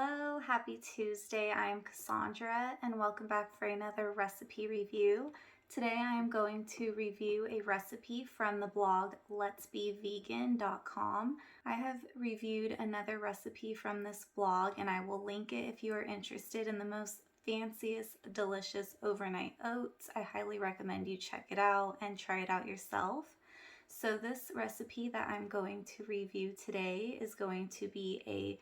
Hello, happy Tuesday. I'm Cassandra and welcome back for another recipe review. Today I am going to review a recipe from the blog letsbevegan.com. I have reviewed another recipe from this blog and I will link it if you are interested in the most fanciest, delicious overnight oats. I highly recommend you check it out and try it out yourself. So this recipe that I'm going to review today is going to be a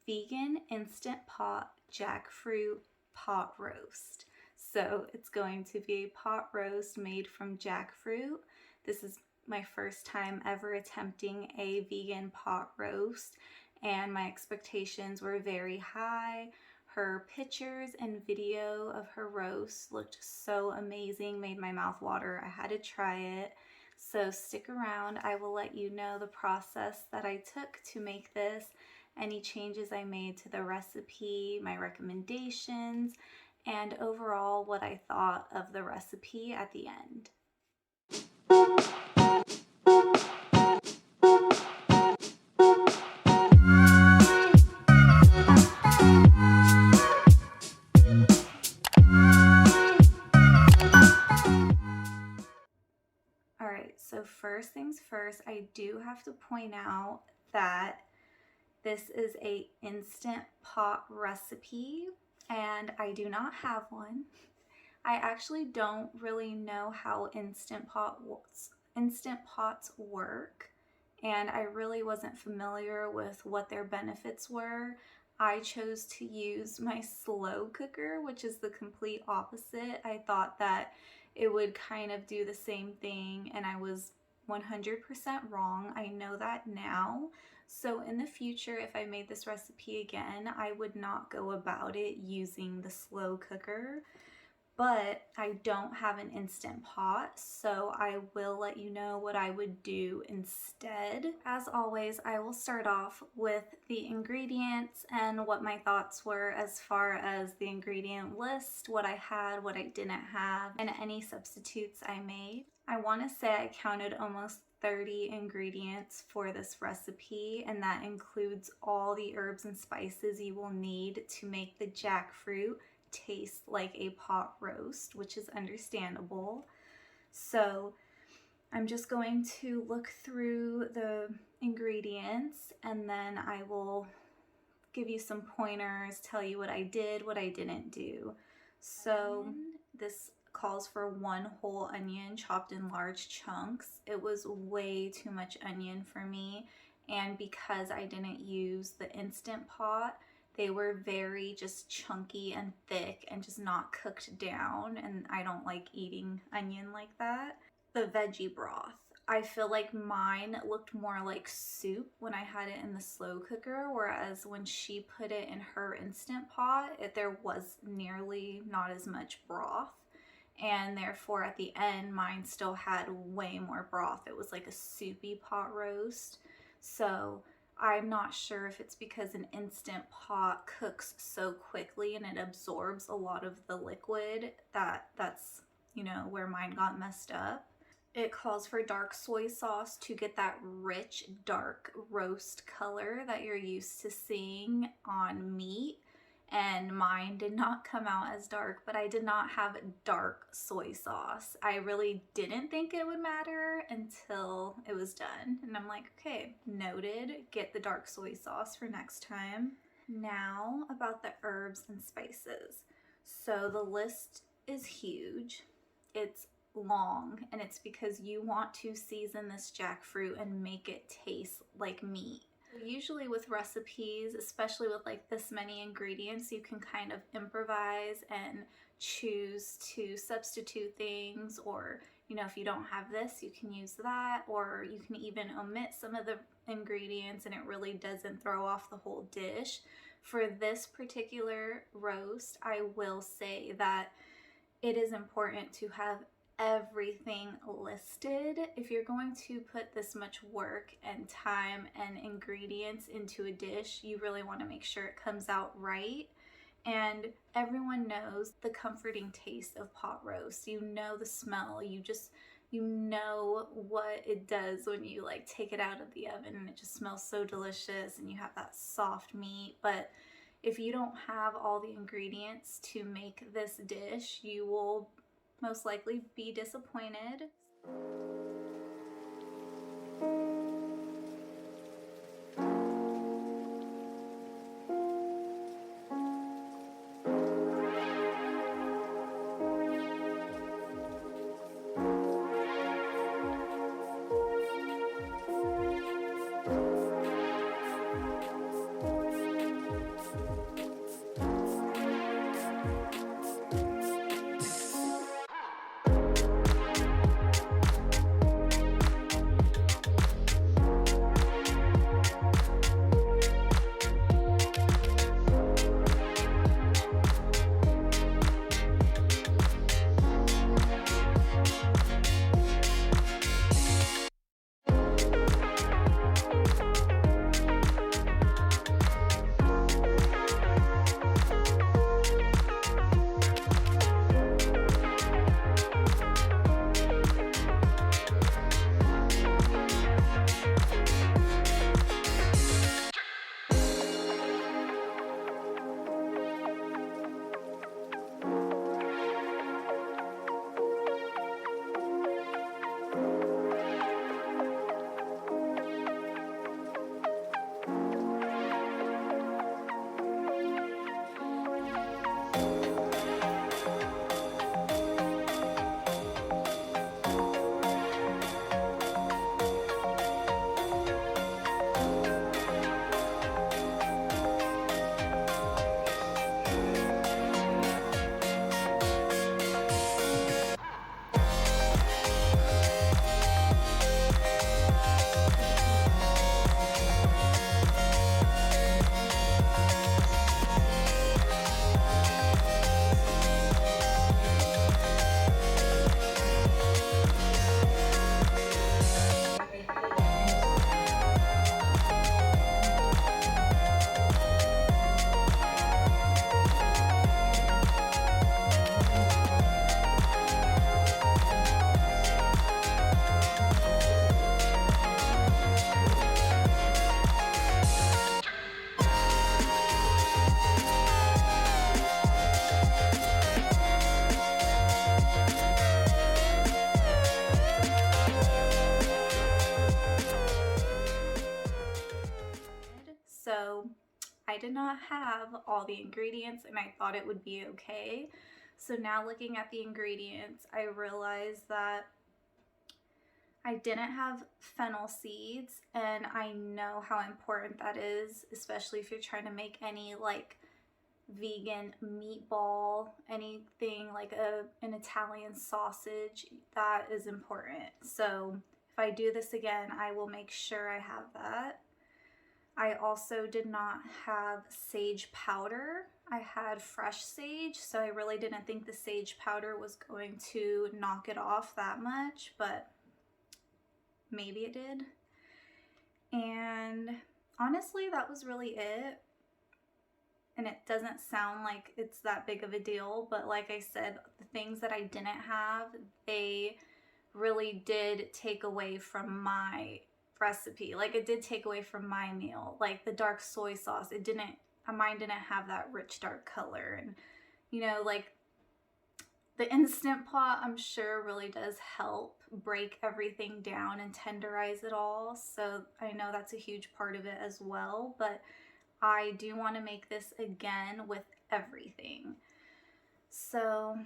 vegan instant pot jackfruit pot roast. So it's going to be a pot roast made from jackfruit. This is my first time ever attempting a vegan pot roast and my expectations were very high. Her pictures and video of her roast looked so amazing, made my mouth water. I had to try it. So stick around. I will let you know the process that I took to make this, any changes I made to the recipe, my recommendations, and overall what I thought of the recipe at the end. Alright, so first things first, I do have to point out that this is an instant pot recipe and I do not have one. I actually don't really know how instant pots work and I really wasn't familiar with what their benefits were. I chose to use my slow cooker, which is the complete opposite. I thought that it would kind of do the same thing and I was 100% wrong. I know that now. So in the future, if I made this recipe again, I would not go about it using the slow cooker. But I don't have an instant pot, so I will let you know what I would do instead. As always, I will start off with the ingredients and what my thoughts were as far as the ingredient list, what I had, what I didn't have, and any substitutes I made. I want to say I counted almost 30 ingredients for this recipe, and that includes all the herbs and spices you will need to make the jackfruit taste like a pot roast, which is understandable. So I'm just going to look through the ingredients and then I will give you some pointers, tell you what I did, what I didn't do. So this calls for 1 whole onion chopped in large chunks. It was way too much onion for me, and because I didn't use the instant pot, they were very just chunky and thick and just not cooked down, and I don't like eating onion like that. The veggie broth. I feel like mine looked more like soup when I had it in the slow cooker, whereas when she put it in her instant pot, there was nearly not as much broth. And therefore at the end, mine still had way more broth. It was like a soupy pot roast. So I'm not sure if it's because an instant pot cooks so quickly and it absorbs a lot of the liquid that's, where mine got messed up. It calls for dark soy sauce to get that rich, dark roast color that you're used to seeing on meat. And mine did not come out as dark, but I did not have dark soy sauce. I really didn't think it would matter until it was done. And I'm like, okay, noted, get the dark soy sauce for next time. Now about the herbs and spices. So the list is huge. It's long, and it's because you want to season this jackfruit and make it taste like meat. Usually with recipes, especially with like this many ingredients, you can kind of improvise and choose to substitute things, or if you don't have this, you can use that, or you can even omit some of the ingredients and it really doesn't throw off the whole dish. For this particular roast, I will say that it is important to have everything listed. If you're going to put this much work and time and ingredients into a dish, you really want to make sure it comes out right. And everyone knows the comforting taste of pot roast. You know the smell, you know what it does when you take it out of the oven and it just smells so delicious and you have that soft meat. But if you don't have all the ingredients to make this dish, you will most likely be disappointed. So I did not have all the ingredients and I thought it would be okay. So now looking at the ingredients, I realized that I didn't have fennel seeds, and I know how important that is, especially if you're trying to make any like vegan meatball, anything like an Italian sausage. That is important. So if I do this again, I will make sure I have that. I also did not have sage powder. I had fresh sage, so I really didn't think the sage powder was going to knock it off that much, but maybe it did. And honestly, that was really it. And it doesn't sound like it's that big of a deal, but like I said, the things that I didn't have, they really did take away from my recipe. Like, it did take away from my meal. Like the dark soy sauce, mine didn't have that rich dark color. And you know, like the Instant Pot, I'm sure really does help break everything down and tenderize it all. So I know that's a huge part of it as well, but I do want to make this again with everything. So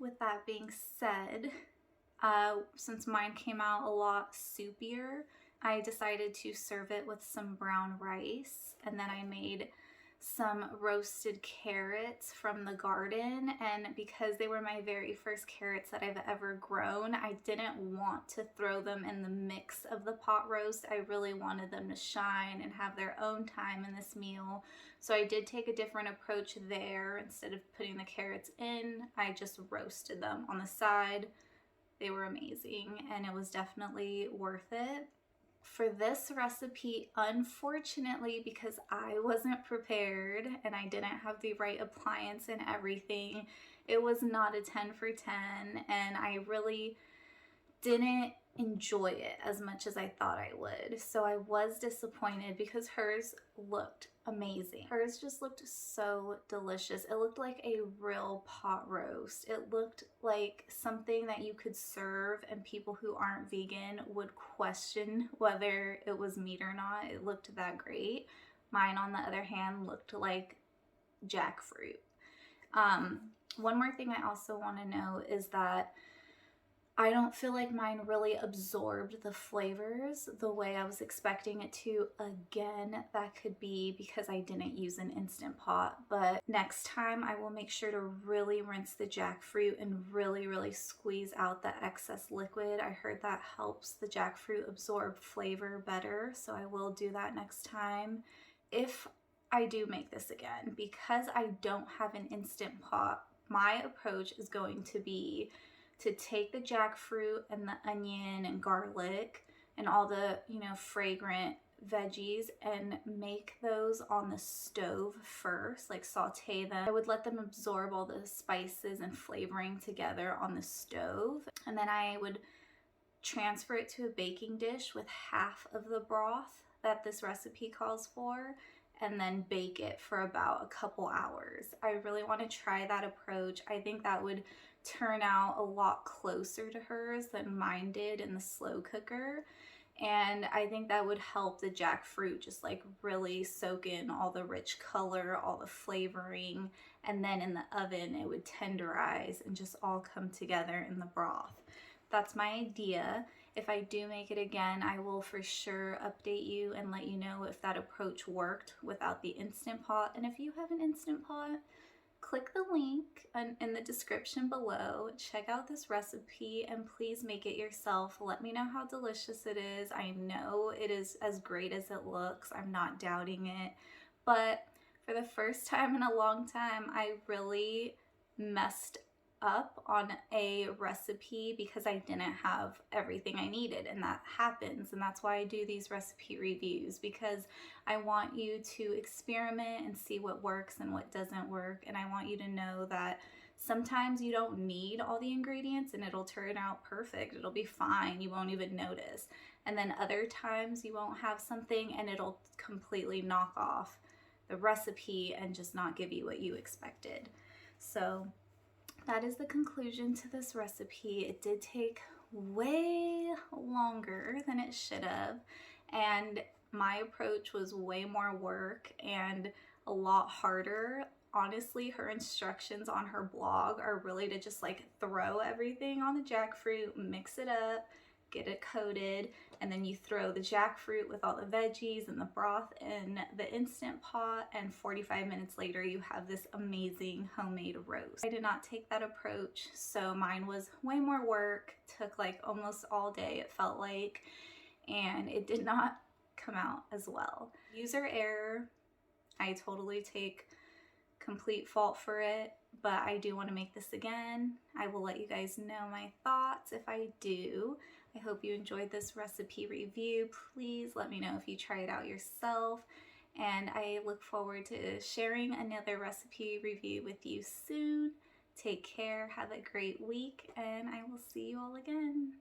with that being said, since mine came out a lot soupier, I decided to serve it with some brown rice, and then I made some roasted carrots from the garden. And because they were my very first carrots that I've ever grown, I didn't want to throw them in the mix of the pot roast. I really wanted them to shine and have their own time in this meal. So I did take a different approach there. Instead of putting the carrots in, I just roasted them on the side. They were amazing, and it was definitely worth it. For this recipe, unfortunately, because I wasn't prepared and I didn't have the right appliance and everything, it was not a 10 for 10, and I really didn't enjoy it as much as I thought I would. So I was disappointed because hers looked amazing. Hers just looked so delicious. It looked like a real pot roast. It looked like something that you could serve and people who aren't vegan would question whether it was meat or not. It looked that great. Mine, on the other hand, looked like jackfruit. One more thing I also want to know is that I don't feel like mine really absorbed the flavors the way I was expecting it to. Again, that could be because I didn't use an Instant Pot, but next time I will make sure to really rinse the jackfruit and really squeeze out the excess liquid. I heard that helps the jackfruit absorb flavor better, so I will do that next time. If I do make this again, because I don't have an Instant Pot, my approach is going to be to take the jackfruit and the onion and garlic and all the, fragrant veggies and make those on the stove first, like saute them. I would let them absorb all the spices and flavoring together on the stove. And then I would transfer it to a baking dish with half of the broth that this recipe calls for, and then bake it for about a couple hours. I really want to try that approach. I think that would turn out a lot closer to hers than mine did in the slow cooker. And I think that would help the jackfruit just like really soak in all the rich color, all the flavoring, and then in the oven it would tenderize and just all come together in the broth. That's my idea. If I do make it again, I will for sure update you and let you know if that approach worked without the Instant Pot. And if you have an Instant Pot, click the link in the description below. Check out this recipe and please make it yourself. Let me know how delicious it is. I know it is as great as it looks. I'm not doubting it. But for the first time in a long time, I really messed up on a recipe because I didn't have everything I needed, and that happens, and that's why I do these recipe reviews, because I want you to experiment and see what works and what doesn't work, and I want you to know that sometimes you don't need all the ingredients and it'll turn out perfect. It'll be fine. You won't even notice. And then other times you won't have something and it'll completely knock off the recipe and just not give you what you expected. So that is the conclusion to this recipe. It did take way longer than it should have, and my approach was way more work and a lot harder. Honestly, her instructions on her blog are really to just like throw everything on the jackfruit, mix it up, get it coated, and then you throw the jackfruit with all the veggies and the broth in the Instant Pot, and 45 minutes later you have this amazing homemade roast. I did not take that approach, so mine was way more work, took like almost all day it felt like, and it did not come out as well. User error, I totally take complete fault for it, but I do want to make this again. I will let you guys know my thoughts if I do. I hope you enjoyed this recipe review. Please let me know if you try it out yourself, and I look forward to sharing another recipe review with you soon. Take care, have a great week, and I will see you all again.